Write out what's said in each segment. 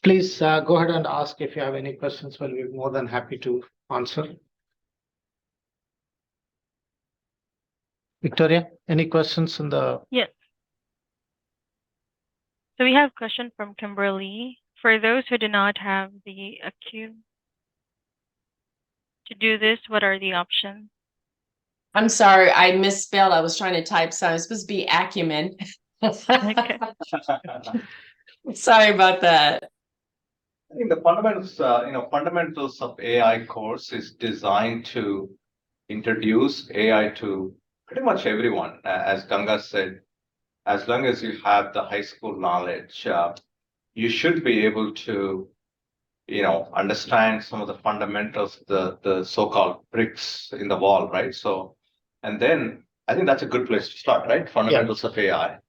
Please go ahead and ask if you have any questions. We'll be more than happy to answer. Victoria, any questions in the? Yes. So we have a question from Kimberly. For those who do not have the acumen to do this, what are the options? I'm sorry, I misspelled. I was trying to type something. It's supposed to be acumen. Okay. Sorry about that. I think the fundamentals of AI course is designed to introduce AI to pretty much everyone. As Ganga said, as long as you have the high school knowledge, you should be able to, understand some of the fundamentals, the so-called bricks in the wall, right? So, and then I think that's a good place to start, right? Fundamentals of AI.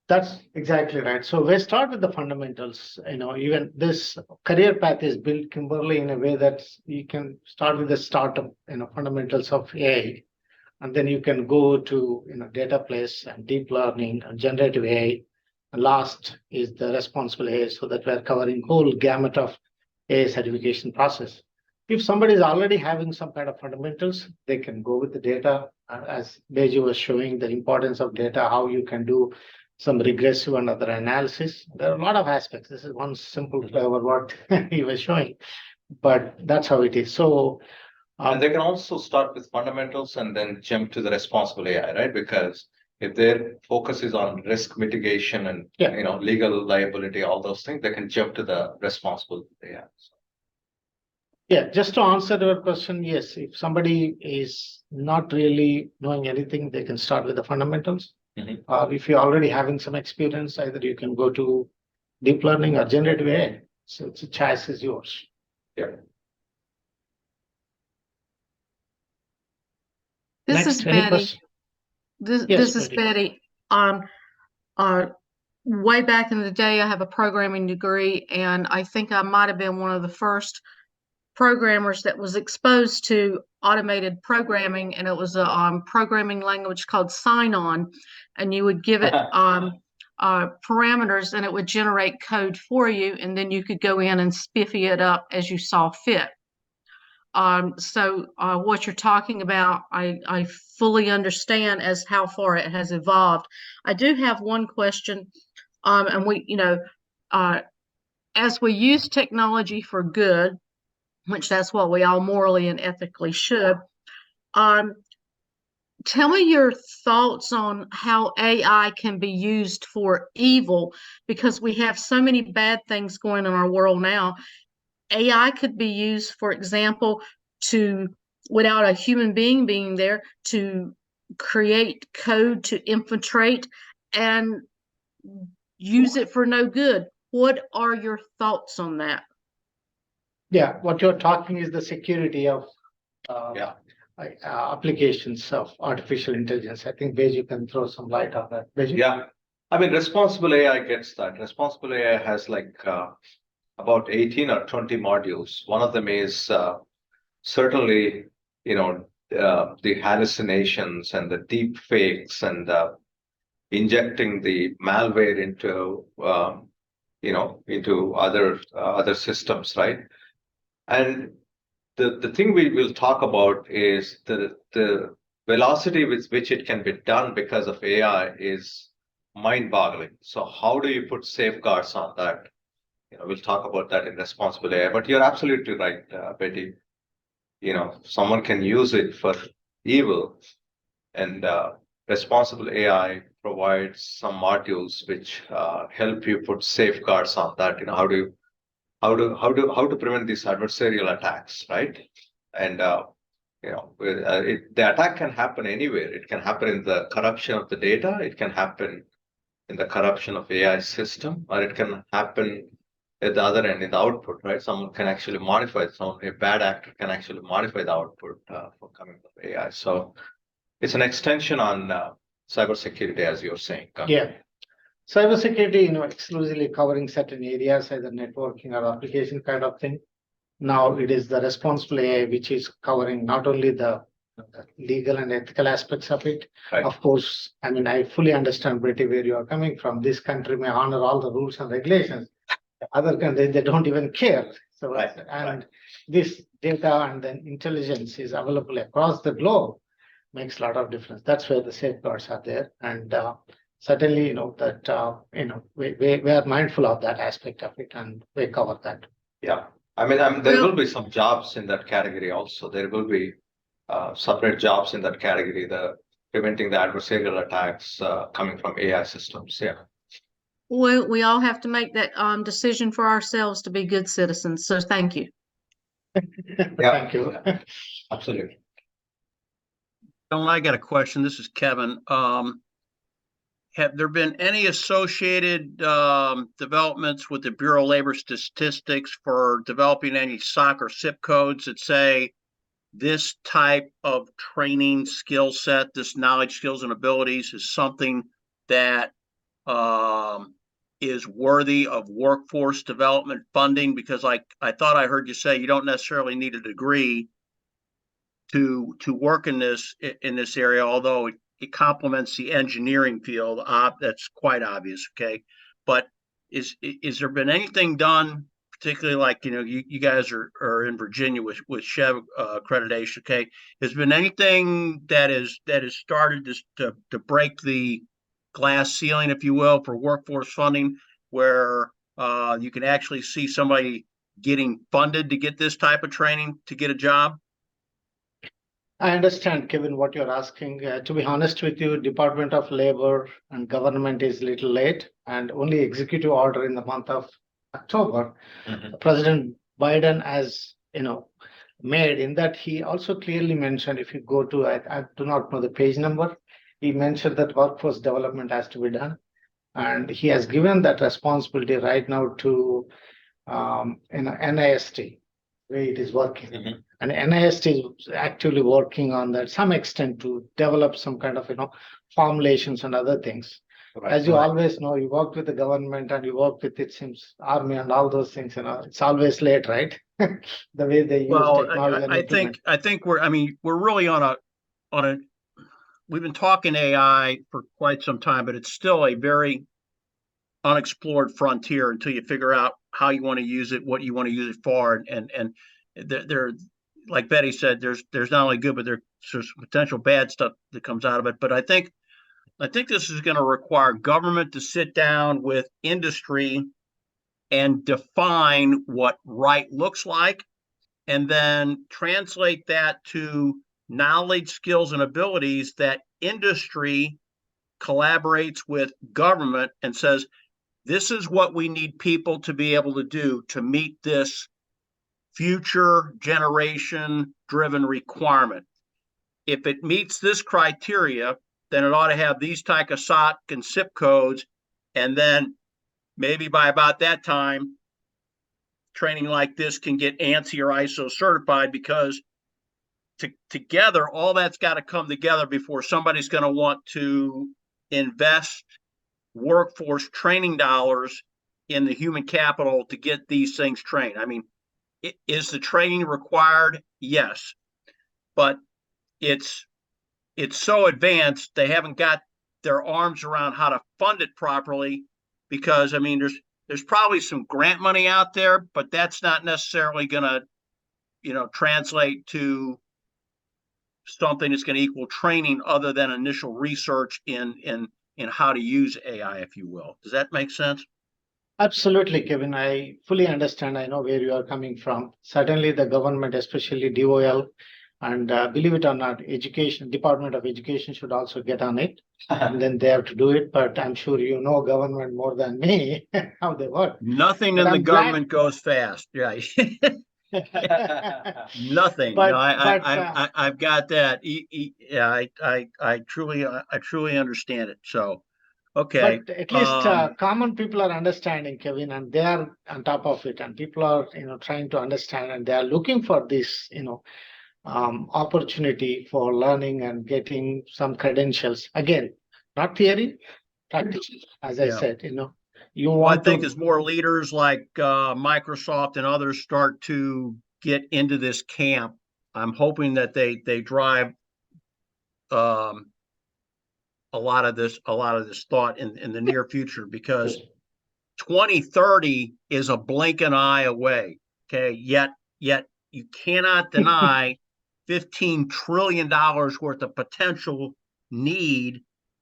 That's exactly right. So we start with the fundamentals. Even this career path is built, Kimberly, in a way that you can start with the startup, fundamentals of AI, and then you can go to data place and deep learning and generative AI. And last is the responsible AI, so that we're covering whole gamut of AI certification process. If somebody is already having some kind of fundamentals, they can go with the data. As Beju was showing, the importance of data, how you can do some regressive and other analysis. There are a lot of aspects. This is one simple flavor what he was showing, but that's how it is. So, and they can also start with fundamentals and then jump to the responsible AI, right? Because if their focus is on risk mitigation and legal liability, all those things, they can jump to the responsible AI. Yeah, just to answer your question, yes, if somebody is not really knowing anything, they can start with the fundamentals. If you're already having some experience, either you can go to deep learning or generative AI. So the choice is yours. Yeah. This is Betty. This is Betty. Way back in the day, I have a programming degree, and I think I might have been one of the first programmers that was exposed to automated programming, and it was a programming language called Sign-On, and you would give it parameters, and it would generate code for you, and then you could go in and spiffy it up as you saw fit. So what you're talking about, I fully understand as how far it has evolved. I do have one question, and we, as we use technology for good, which that's what we all morally and ethically should. Tell me your thoughts on how AI can be used for evil, because we have so many bad things going on in our world now. AI could be used, for example, without a human being there, to create code to infiltrate and use it for no good. What are your thoughts on that? Yeah, what you're talking is the security of applications of artificial intelligence. I think Beju can throw some light on that. Beju? Yeah, I mean, responsible AI gets that. Responsible AI has about 18 or 20 modules. One of them is certainly, the hallucinations and the deep fakes and injecting the malware into other systems, right? And the thing we will talk about is the velocity with which it can be done because of AI is mind-boggling. So how do you put safeguards on that? We'll talk about that in responsible AI. But you're absolutely right, Betty. Someone can use it for evil, and responsible AI provides some modules which help you put safeguards on that. How to prevent these adversarial attacks, right? And the attack can happen anywhere. It can happen in the corruption of the data. It can happen in the corruption of AI system, or it can happen at the other end in the output, right? Someone can actually modify a bad actor can actually modify the output for coming from AI. So it's an extension on cybersecurity, as you're saying. Yeah. Cybersecurity, exclusively covering certain areas, either networking or application kind of thing. Now it is the responsible AI, which is covering not only the legal and ethical aspects of it. Right. Of course, I mean, I fully understand, Betty, where you are coming from. This country may honor all the rules and regulations, Other countries, they don't even care. So, Right, and this data and then intelligence is available across the globe makes a lot of difference. That's where the safeguards are there. And certainly, that, we are mindful of that aspect of it and we cover that. Yeah. I mean, there Well- will be some jobs in that category also. There will be separate jobs in that category, the preventing the adversarial attacks coming from AI systems. Yeah. Well, we all have to make that decision for ourselves to be good citizens. So thank you. Thank you. Absolutely. I got a question. This is Kevin. Have there been any associated developments with the Bureau of Labor Statistics for developing any SOC or SIP codes that say this type of training skill set, this knowledge, skills, and abilities is something that is worthy of workforce development funding? Because I thought I heard you say you don't necessarily need a degree to work in this area, although it complements the engineering field. That's quite obvious. Okay, but is there been anything done, particularly like you guys are in Virginia with Chev accreditation? Okay, has been anything that has started to break the glass ceiling, if you will, for workforce funding, where you can actually see somebody getting funded to get this type of training to get a job? I understand, Kevin, what you're asking. To be honest with you, Department of Labor and government is a little late, and only executive order in the month of October, President Biden has, made in that he also clearly mentioned, if you go to, I do not know the page number, he mentioned that workforce development has to be done. And he has given that responsibility right now to, NIST, where it is working. And NIST is actively working on that some extent to develop some kind of, formulations and other things. Right. As you always know, you work with the government and you work with, it seems, army and all those things, it's always late, right? The way they use technology. and implement. I think we're really on a we've been talking AI for quite some time, but it's still a very unexplored frontier until you figure out how you want to use it, what you want to use it for, and there, like Betty said, there's not only good, but there's potential bad stuff that comes out of it. But I think this is going to require government to sit down with industry and define what right looks like, and then translate that to knowledge, skills, and abilities that industry collaborates with government and says, this is what we need people to be able to do to meet this future generation driven requirement. If it meets this criteria, then it ought to have these type of SOC and SIP codes. And then maybe by about that time, training like this can get ANSI or ISO certified, because together, all that's got to come together before somebody's going to want to invest workforce training dollars in the human capital to get these things trained. I mean, is the training required? Yes, but it's so advanced they haven't got their arms around how to fund it properly, because I mean there's probably some grant money out there, but that's not necessarily going to translate to something that's going to equal training other than initial research in how to use AI, if you will. Does that make sense? Absolutely, Kevin. I fully understand. I know where you are coming from. Certainly the government, especially DOL, and believe it or not, Department of Education should also get on it. And then they have to do it. But I'm sure you know government more than me, how they work. Nothing But in the I'm glad- government goes fast. Yeah. Nothing. But- No, but, I've got that. Yeah, I truly understand it. So, okay. But at least common people are understanding, Kevin, and they are on top of it, and people are, trying to understand, and they are looking for this, opportunity for learning and getting some credentials. Again, not theory, practice. As I Yeah. said, you Well, I want think to. as more leaders like Microsoft and others start to get into this camp, I'm hoping that they drive a lot of this thought in the near future, because 2030 is a blink an eye away. Okay. Yet you cannot deny $15 trillion worth of potential need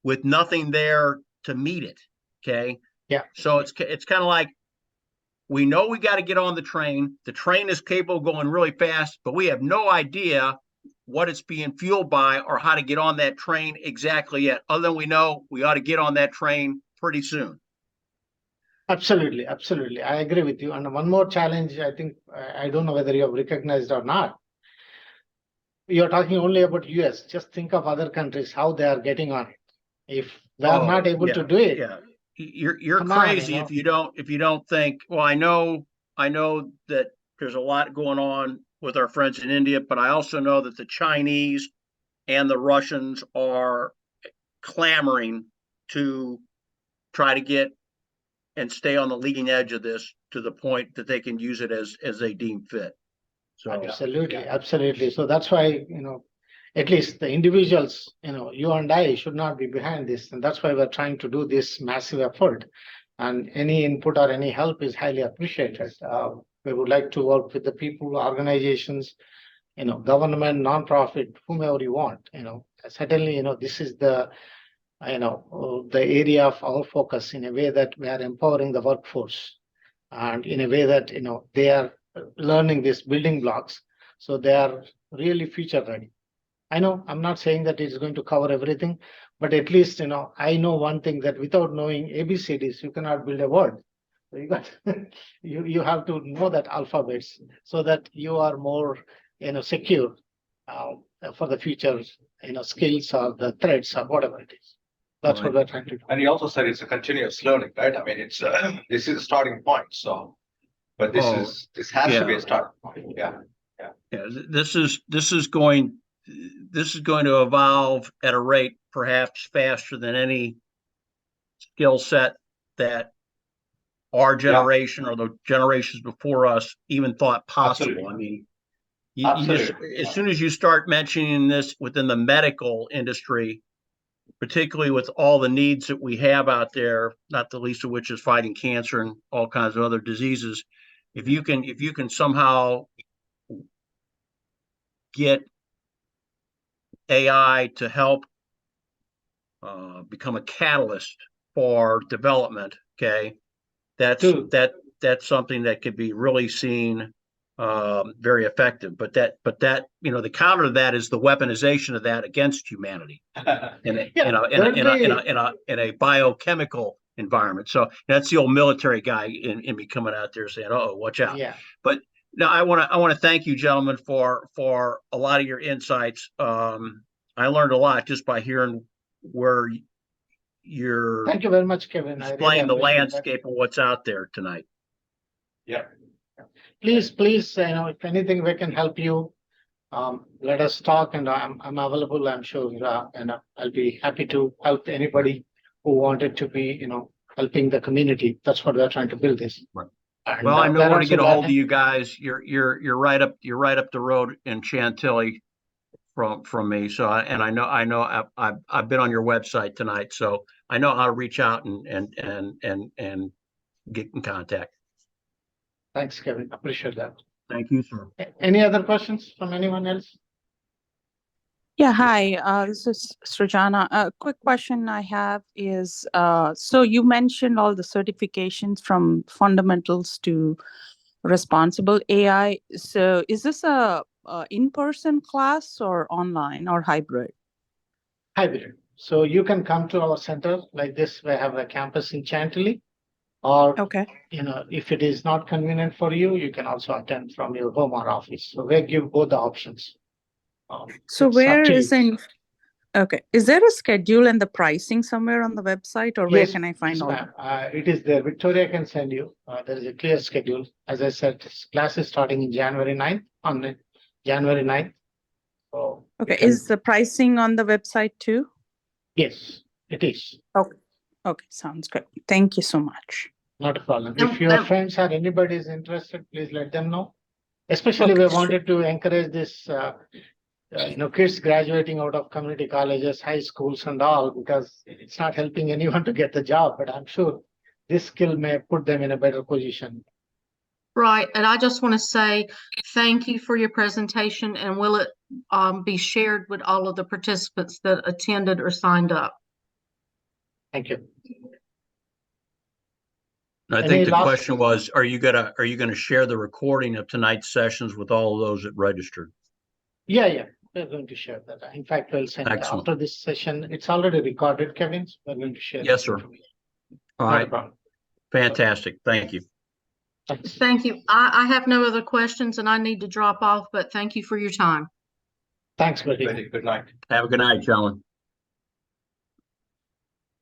with nothing there to meet it. Okay. Yeah. So it's kind of like, we know we got to get on the train. The train is capable of going really fast, but we have no idea what it's being fueled by or how to get on that train exactly yet. Other than we know we ought to get on that train pretty soon. Absolutely, absolutely. I agree with you. And one more challenge, I think, I don't know whether you have recognized or not. You're talking only about US. Just think of other countries, how they are getting on it. If they are not able to do it, Yeah. You're Come on, crazy if you don't think, well, I know that there's a lot going on with our friends in India, but I also know that the Chinese and the Russians are clamoring to try to get and stay on the leading edge of this to the point that they can use it as they deem fit. So absolutely, absolutely. So that's why, at least the individuals, you and I should not be behind this. And that's why we're trying to do this massive effort. And any input or any help is highly appreciated. We would like to work with the people, organizations, government, nonprofit, whomever you want. Certainly, this is the area of our focus in a way that we are empowering the workforce, and in a way that they are learning these building blocks, so they are really future ready. I know I'm not saying that it's going to cover everything, but at least I know one thing, that without knowing ABCDs, you cannot build a word. So you got you have to know that alphabets so that you are more secure for the future skills or the threats or whatever it is. That's what we're trying to do. And he also said it's a continuous learning, right? I mean, it's this is a starting point. So, but this has to be a starting point. Yeah. This is going to evolve at a rate perhaps faster than any skill set that our generation or the generations before us even thought possible. Absolutely. I mean, as soon as you start mentioning this within the medical industry, particularly with all the needs that we have out there, not the least of which is fighting cancer and all kinds of other diseases, if you can somehow get AI to help become a catalyst for development, okay, that's something that could be really seen very effective. But that the counter to that is the weaponization of that against humanity in a biochemical environment. So that's the old military guy in me coming out there saying, "Oh, watch out." Yeah. But now I want to thank you, gentlemen, for a lot of your insights. I learned a lot just by hearing where you're. Thank you very much, Kevin. Explain the landscape of what's out there tonight. Yeah. Please, if anything we can help you, let us talk, and I'm available. I'm sure, I'll be happy to help anybody who wanted to be, helping the community. That's what we're trying to build this. Right. And, well, I know where to get a hold of you guys. You're right up the road in Chantilly from me. So I know I've been on your website tonight, so I know how to reach out and get in contact. Thanks, Kevin. Appreciate that. Thank you, sir. Any other questions from anyone else? Yeah, hi, this is Srijana. A quick question I have is, so you mentioned all the certifications from fundamentals to responsible AI. So is this a in-person class or online or hybrid? Hybrid. So you can come to our center like this. We have a campus in Chantilly. Or, Okay. if it is not convenient for you, you can also attend from your home or office. So we give both the options. So it's where up to is you. okay. Is there a schedule and the pricing somewhere on the website, or where Yes, can I find yes, all? ma'am. It is there. Victoria can send you. There is a clear schedule. As I said, class is starting in January 9th, on January 9th. So Okay, is the pricing on the website too? yes, it is. Okay, sounds good. Thank you so much. Not a problem. No, If your no. friends or anybody is interested, please let them know. Especially we Okay, sure. wanted to encourage this, kids graduating out of community colleges, high schools and all, because it's not helping anyone to get the job, but I'm sure this skill may put them in a better position. Right, and I just want to say thank you for your presentation, and will it be shared with all of the participants that attended or signed up? Thank you. And I Any think the last- question was, are you gonna share the recording of tonight's sessions with all of those that registered? Yeah, we're going to share that. In fact, we'll send Excellent. after this session. It's already recorded, Kevin. So we're going to share. Yes, that sir. information. All Not a right, problem. fantastic. Thank you. Thanks. Thank you. I have no other questions and I need to drop off, but thank you for your time. Thanks, Betty. Very good night. Have a good night, gentlemen.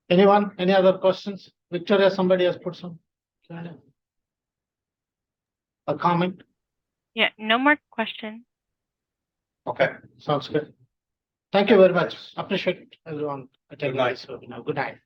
Anyone? Any other questions? Victoria, somebody has put some. A comment? Yeah, no more questions. Okay, sounds good. Thank you very much. Appreciate it, everyone attending night. this webinar. Good night.